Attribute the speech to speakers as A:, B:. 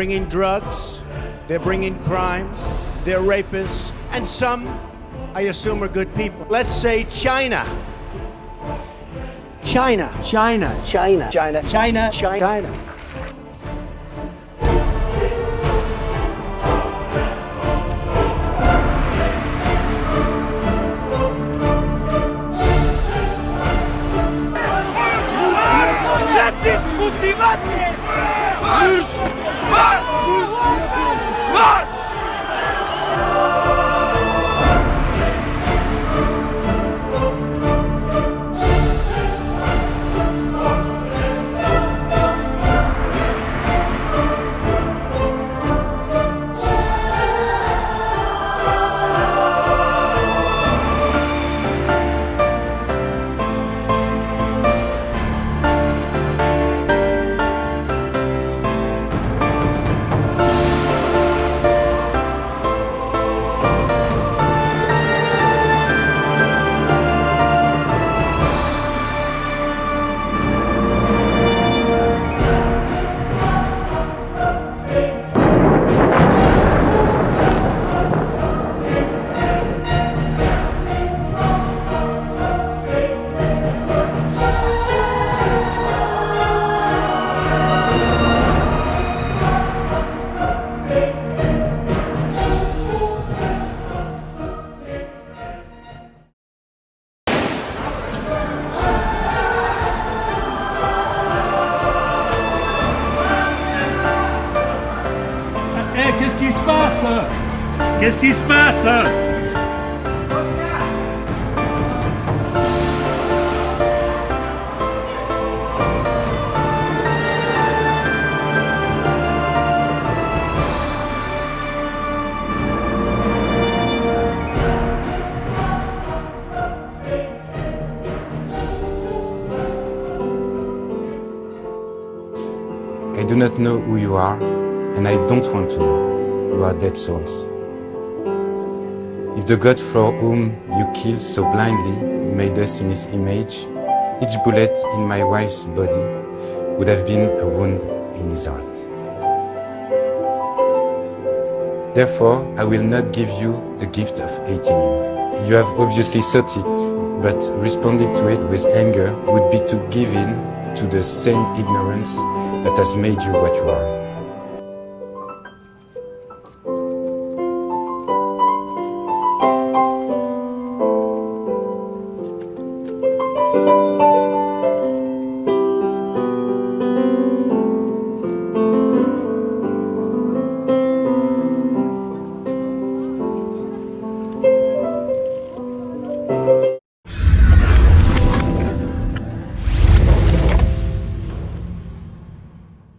A: bringing drugs, they're bringing crime, they're rapists, and some, I assume, are good people. Let's say China. China. China. China. China. China. China.
B: Qu'est-ce qui se passe? Qu'est-ce qui se passe?
C: I do not know who you are, and I don't want to know. You are dead souls. If the God for whom you killed so blindly made us in his image, each bullet in my wife's body would have been a wound in his heart. Therefore, I will not give you the gift of hating him. You have obviously sought it, but responding to it with anger would be to give in to the same ignorance that has made you what you are.